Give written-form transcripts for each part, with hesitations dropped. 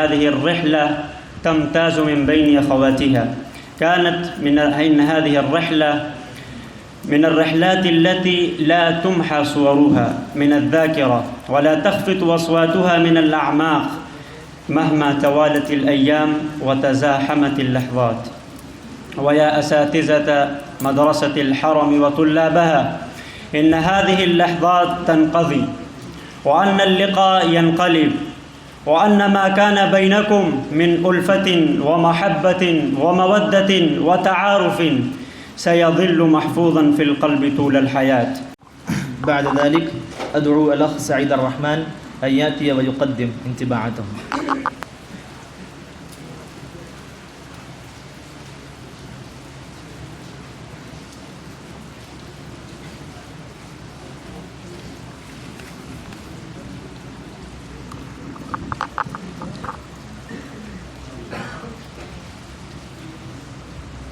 هذه الرحلة تمتاز من بين أخواتها. إن هذه الرحلة من الرحلات التي لا تمحى صورها من الذاكرة ولا تخفت أصواتها من الأعماق مهما توالت الأيام وتزاحمت اللحظات. ويا أساتذة مدرسة الحرم وطلابها، إن هذه اللحظات تنقضي، وأن اللقاء ينقلب، وأن ما كان بينكم من ألفة ومحبة ومودة وتعارف سيظل محفوظا في القلب طول الحياة. بعد ذلك أدعو الأخ سعيد الرحمن أن يأتي ويقدم انطباعاته.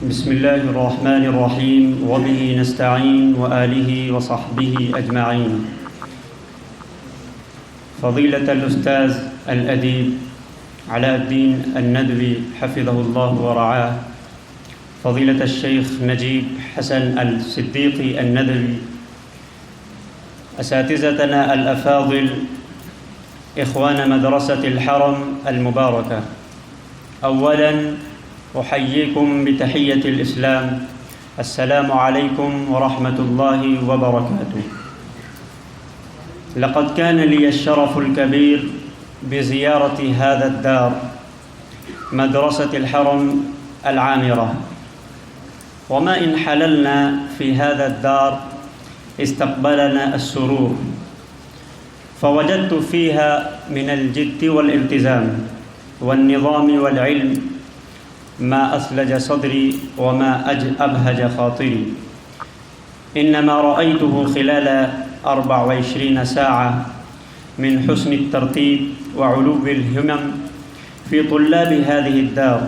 بسم الله الرحمن الرحيم، وبه نستعين، وآله وصحبه أجمعين. فضيلة الأستاذ الأديب علاء الدين الندوي حفظه الله ورعاه، فضيلة الشيخ نجيب حسن الصديقي الندوي، أساتذتنا الأفاضل، إخوان مدرسة الحرم المباركة، أولاً أحييكم بتحية الإسلام، السلام عليكم ورحمة الله وبركاته. لقد كان لي الشرف الكبير بزيارة هذا الدار، مدرسة الحرم العامرة، وما إن حللنا في هذا الدار استقبلنا السرور، فوجدت فيها من الجد والالتزام والنظام والعلم ما أثلج صدري وما أبهج خاطري. إنما رأيته خلال 24 ساعة من حسن الترتيب وعلو الهمم في طلاب هذه الدار،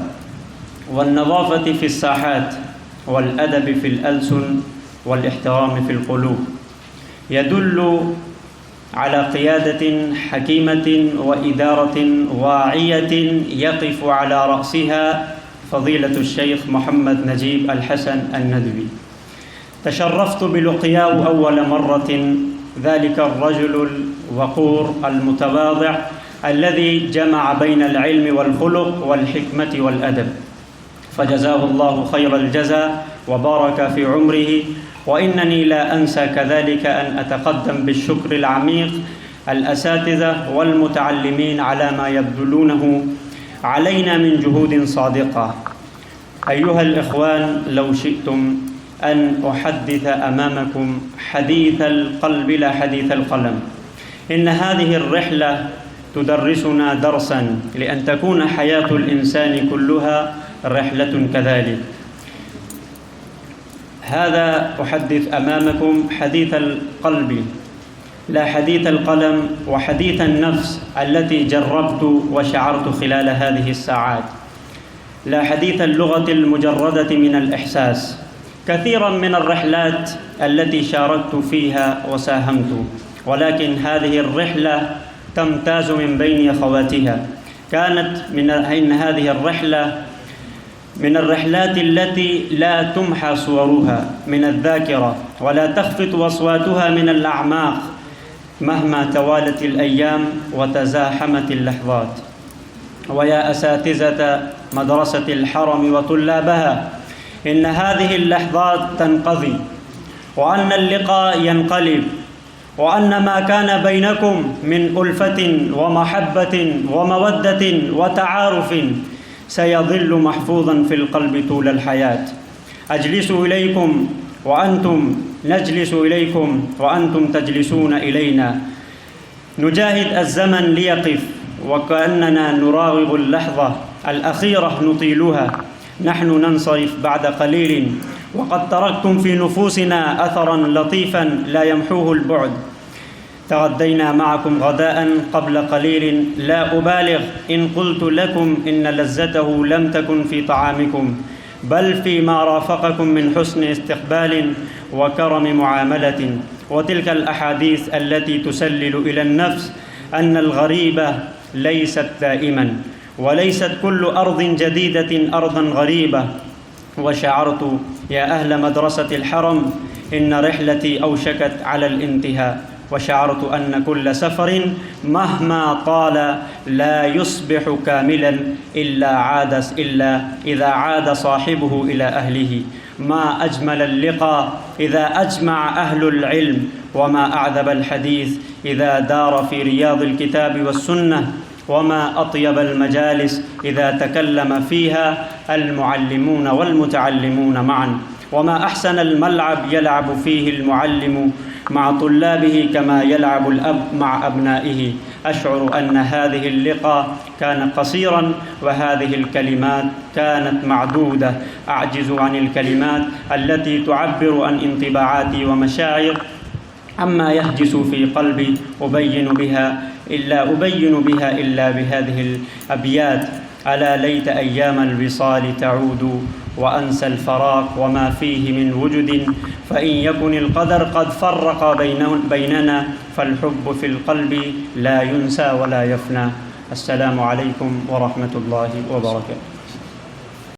والنظافة في الساحات، والأدب في الألسن، والاحترام في القلوب، يدل على قيادة حكيمة وإدارة واعية يقف على رأسها فضيلة الشيخ محمد نجيب الحسن الندوي. تشرفت بلقياه أول مرة، ذلك الرجل الوقور المتواضع الذي جمع بين العلم والخلق والحكمة والأدب، فجزاه الله خير الجزاء وبارك في عمره. وإنني لا أنسى كذلك أن أتقدم بالشكر العميق الأساتذة والمتعلمين على ما يبذلونه علينا من جهود صادقة. أيها الإخوان، لو شئتم أن أحدث أمامكم حديث القلب لا حديث القلم. إن هذه الرحلة تدرسنا درساً لأن تكون حياة الإنسان كلها رحلة كذلك. هذا أحدث أمامكم حديث القلب لا حديث القلم، وحديث النفس التي جربت وشعرت خلال هذه الساعات، لا حديث اللغة المجردة من الإحساس. كثيراً من الرحلات التي شاركت فيها وساهمت، ولكن هذه الرحلة تمتاز من بين أخواتها. إن هذه الرحلة من الرحلات التي لا تمحى صورها من الذاكرة ولا تخفت أصواتها من الأعماق مهما توالت الأيام وتزاحمت اللحظات. ويا أساتذة مدرسة الحرم وطلابها، إن هذه اللحظات تنقضي، وأن اللقاء ينقلب، وأن ما كان بينكم من ألفة ومحبة ومودة وتعارف سيظل محفوظا في القلب طول الحياة. أجلس إليكم وأنتم نجلس إليكم وأنتم تجلسون إلينا، نجاهد الزمن ليقف، وكأننا نراوغ اللحظة الأخيرة نطيلها. نحن ننصرف بعد قليل، وقد تركتم في نفوسنا أثراً لطيفاً لا يمحوه البعد. تغدينا معكم غداء قبل قليل، لا أبالغ إن قلت لكم إن لذته لم تكن في طعامكم، بل فيما رافقكم من حسن استقبال وكرم معاملة. وتلك الأحاديث التي تسلل إلى النفس أن الغريبة ليست دائماً، وليست كل أرض جديدة أرضا غريبة. وشعرت يا أهل مدرسة الحرم إن رحلتي أوشكت على الانتهاء، وشعرت أن كل سفر مهما طال لا يصبح كاملا إلا إذا عاد صاحبه إلى أهله. ما أجمل اللقاء إذا أجمع أهل العلم، وما أعذب الحديث إذا دار في رياض الكتاب والسنة، وما أطيب المجالس إذا تكلم فيها المعلمون والمتعلمون معا، وما أحسن الملعب يلعب فيه المعلم مع طلابه كما يلعب الأب مع أبنائه. أشعر أن هذه اللقاء كان قصيرا وهذه الكلمات كانت معدودة. أعجز عن الكلمات التي تعبر عن انطباعاتي ومشاعر عما يهجس في قلبي أبين بها إلا بهذه الأبيات: ألا ليت أيام الوصال تعود وأنسى الفراق وما فيه من وجد، فإن يكن القدر قد فرق بيننا فالحب في القلب لا ينسى ولا يفنى. السلام عليكم ورحمة الله وبركاته.